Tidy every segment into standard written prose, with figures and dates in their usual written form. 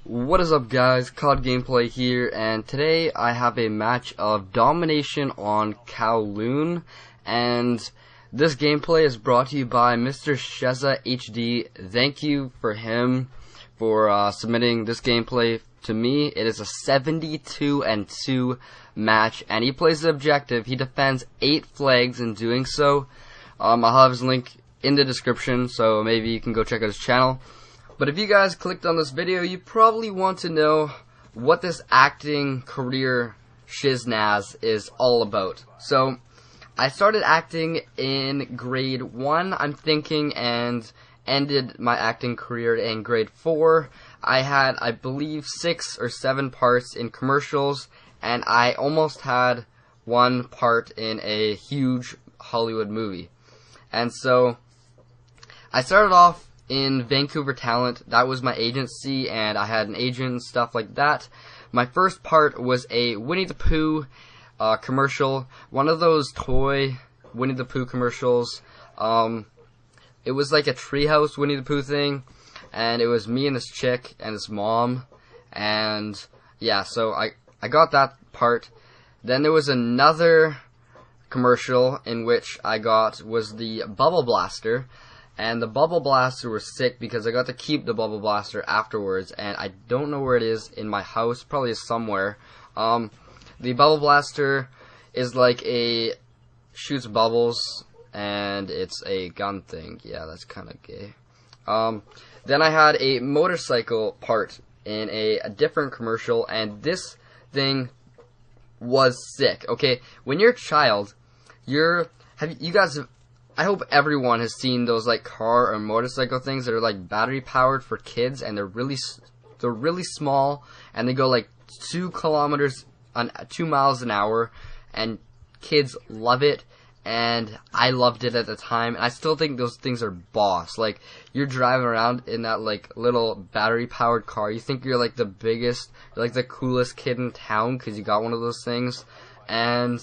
What is up, guys? COD Gameplay here, and today I have a match of domination on Kowloon, and this gameplay is brought to you by Mr. Sheza HD. Thank you for him for submitting this gameplay to me. It is a 72-2 match, and he plays the objective. He defends 8 flags in doing so. I'll have his link in the description, so maybe you can go check out his channel. But if you guys clicked on this video, you probably want to know what this acting career shiznaz is all about. So, I started acting in grade 1, I'm thinking, and ended my acting career in grade 4. I had, I believe, 6 or 7 parts in commercials, and I almost had 1 part in a huge Hollywood movie. And so, I started off in Vancouver Talent. That was my agency, and I had an agent and stuff like that. My first part was a Winnie the Pooh commercial, one of those toy Winnie the Pooh commercials. It was like a treehouse Winnie the Pooh thing, and it was me and this chick and this mom, and yeah, so I got that part. Then there was another commercial in which I got was the Bubble Blaster. And the Bubble Blaster was sick because I got to keep the Bubble Blaster afterwards, and I don't know where it is in my house, probably is somewhere. The Bubble Blaster is like shoots bubbles, and it's a gun thing. Yeah, that's kind of gay. Then I had a motorcycle part in a different commercial, and this thing was sick. Okay, when you're a child, I hope everyone has seen those like car or motorcycle things that are like battery powered for kids, and they're really small, and they go like 2 miles an hour, and kids love it, and I loved it at the time, and I still think those things are boss. Like, you're driving around in that like little battery powered car, you think you're like the biggest, you're like the coolest kid in town because you got one of those things. And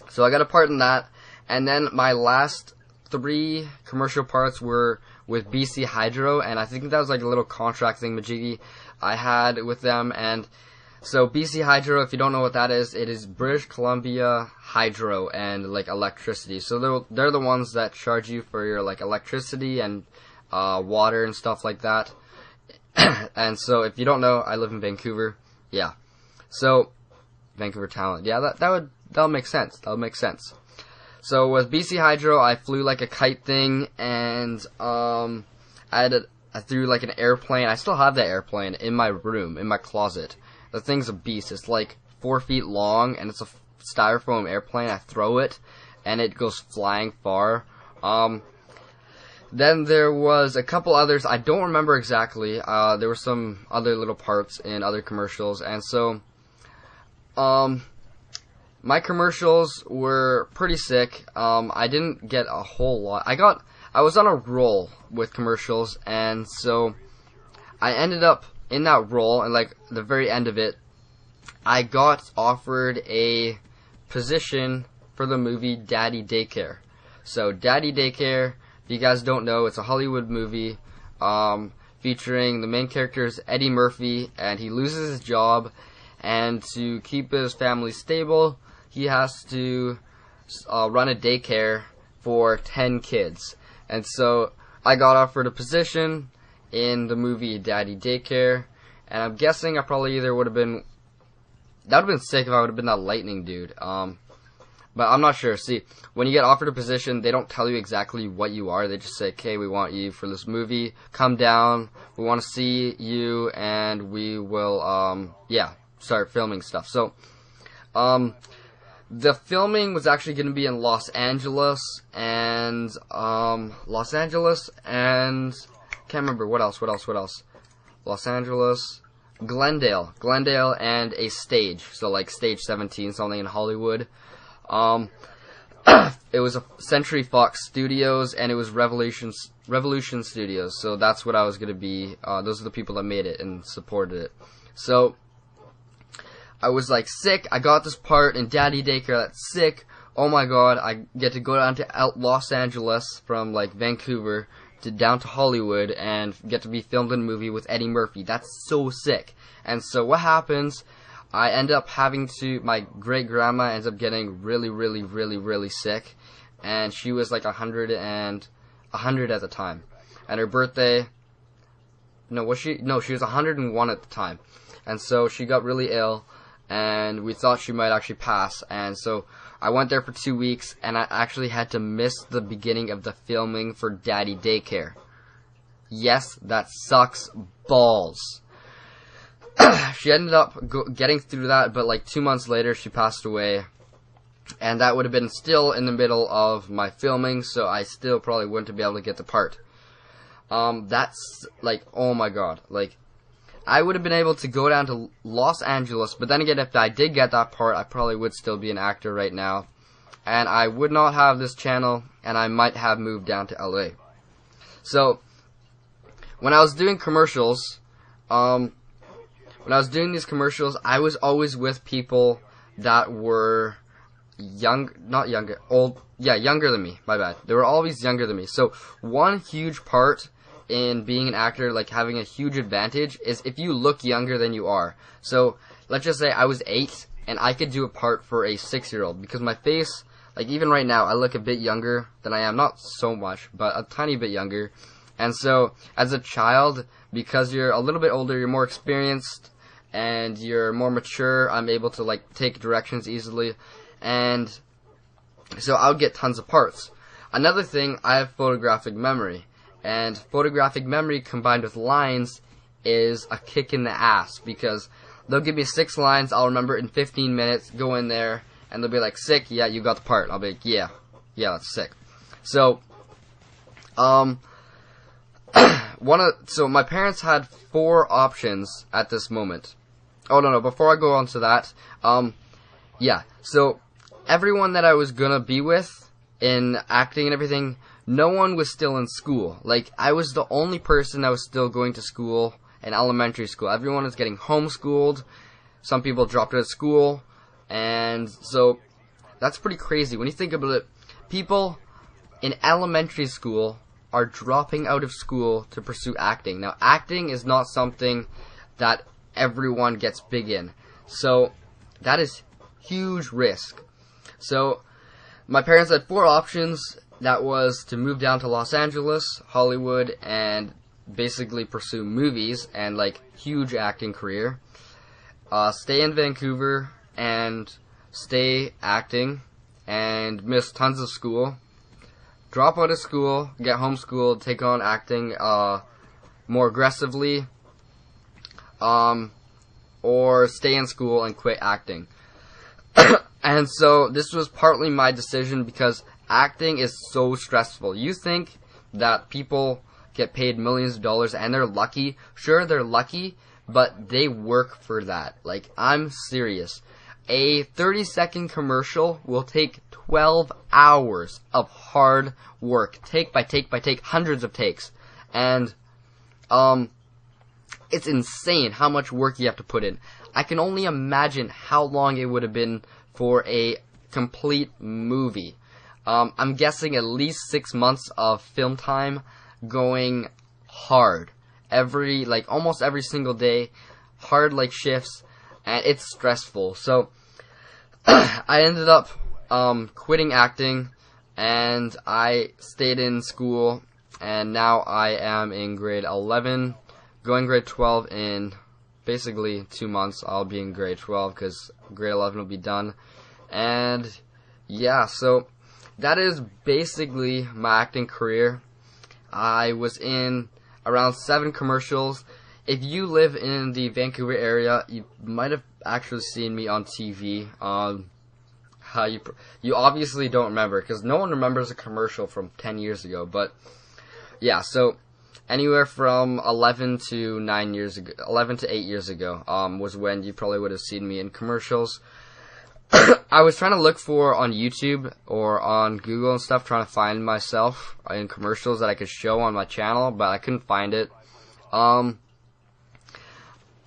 so I got a part in that. And then my last 3 commercial parts were with BC Hydro, and I think that was like a little contract thing majiggy I had with them. And so BC Hydro, if you don't know what that is, it is British Columbia Hydro and like electricity. So they're the ones that charge you for your like electricity and water and stuff like that. And so if you don't know, I live in Vancouver. Yeah. So Vancouver Talent. Yeah, that'll make sense. That'll make sense. So with BC Hydro, I flew like a kite thing, and I threw like an airplane. I still have that airplane in my room, in my closet. The thing's a beast. It's like 4 feet long, and it's a styrofoam airplane. I throw it, and it goes flying far. Then there was a couple others. I don't remember exactly. There were some other little parts in other commercials, and so my commercials were pretty sick. I didn't get a whole lot. I was on a roll with commercials, and so I ended up in that role, and like the very end of it, I got offered a position for the movie Daddy Daycare. So Daddy Daycare, if you guys don't know, it's a Hollywood movie featuring the main character is Eddie Murphy, and he loses his job, and to keep his family stable, he has to run a daycare for 10 kids. And so I got offered a position in the movie Daddy Daycare, and I'm guessing I probably either would have been, that would have been sick if I would have been that lightning dude. But I'm not sure. See, when you get offered a position, they don't tell you exactly what you are. They just say, okay, we want you for this movie. Come down. We want to see you, and we will, start filming stuff. So, the filming was actually going to be in Los Angeles, and can't remember what else. Los Angeles, Glendale, and a stage. So like Stage 17, something in Hollywood. It was a Century Fox Studios, and it was Revolution Studios. So that's what I was going to be. Those are the people that made it and supported it. So I was like sick. I got this part in Daddy Daycare. That's sick. Oh my god, I get to go down to Los Angeles from like Vancouver down to Hollywood and get to be filmed in a movie with Eddie Murphy. That's so sick. And so what happens, I end up having to, my great grandma ends up getting really sick, and she was like 100 at the time. And her birthday, no, was she? No, she was 101 at the time. And so she got really ill, and we thought she might actually pass. And so I went there for 2 weeks, and I actually had to miss the beginning of the filming for Daddy Daycare. Yes, that sucks balls. She ended up getting through that, but like 2 months later, she passed away. And that would have been still in the middle of my filming, so I still probably wouldn't be able to get the part. That's, like, oh my god. Like, I would have been able to go down to Los Angeles, but then again, if I did get that part, I probably would still be an actor right now. And I would not have this channel, and I might have moved down to LA. So, when I was doing commercials, I was always with people that were younger than me, my bad. They were always younger than me. So, one huge part in being an actor, like having a huge advantage, is if you look younger than you are. So, let's just say I was 8, and I could do a part for a 6-year-old, because my face, like even right now, I look a bit younger than I am. Not so much, but a tiny bit younger. And so, as a child, because you're a little bit older, you're more experienced, and you're more mature, I'm able to like take directions easily, and so I'll get tons of parts. Another thing, I have photographic memory, and photographic memory combined with lines is a kick in the ass, because they'll give me 6 lines, I'll remember it in 15 minutes, go in there, and they'll be like, sick, yeah, you got the part. I'll be like, yeah, that's sick. So, so my parents had 4 options at this moment. Oh, no, before I go on to that, so everyone that I was gonna be with in acting and everything, no one was still in school. Like, I was the only person that was still going to school in elementary school. Everyone was getting homeschooled. Some people dropped out of school, and so that's pretty crazy. When you think about it, people in elementary school are dropping out of school to pursue acting. Now, acting is not something that everyone gets big in. So, that is huge risk. So, my parents had 4 options. That was to move down to Los Angeles, Hollywood, and basically pursue movies and, like, huge acting career. Stay in Vancouver and stay acting and miss tons of school. Drop out of school, get homeschooled, take on acting more aggressively, or stay in school and quit acting. And so this was partly my decision because acting is so stressful. You think that people get paid millions of dollars and they're lucky. Sure, they're lucky, but they work for that. Like, I'm serious. A 30-second commercial will take 12 hours of hard work, take by take by take, hundreds of takes. And it's insane how much work you have to put in. I can only imagine how long it would have been for a complete movie. I'm guessing at least 6 months of film time going hard. Almost every single day, hard like shifts, and it's stressful. So, I ended up quitting acting, and I stayed in school, and now I am in grade 11, going grade 12 in basically 2 months. I'll be in grade 12 because grade 11 will be done. And yeah, so that is basically my acting career. I was in around 7 commercials. If you live in the Vancouver area, you might have actually seen me on TV. You obviously don't remember because no one remembers a commercial from 10 years ago. But yeah, so anywhere from 11 to 8 years ago was when you probably would have seen me in commercials. I was trying to look for on YouTube or on Google and stuff, trying to find myself in commercials that I could show on my channel, but I couldn't find it.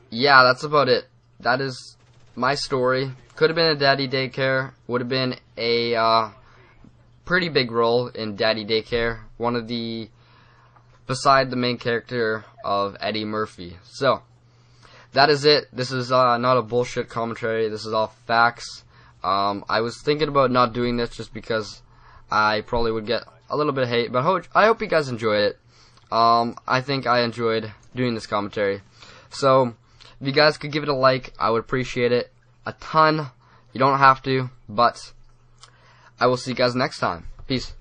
Yeah, that's about it. That is my story. Could have been a Daddy Daycare. Would have been a pretty big role in Daddy Daycare. One of the beside the main character of Eddie Murphy. So, that is it. This is not a bullshit commentary. This is all facts. I was thinking about not doing this just because I probably would get a little bit of hate, but I hope you guys enjoy it. I think I enjoyed doing this commentary. So, if you guys could give it a like, I would appreciate it a ton. You don't have to, but I will see you guys next time. Peace.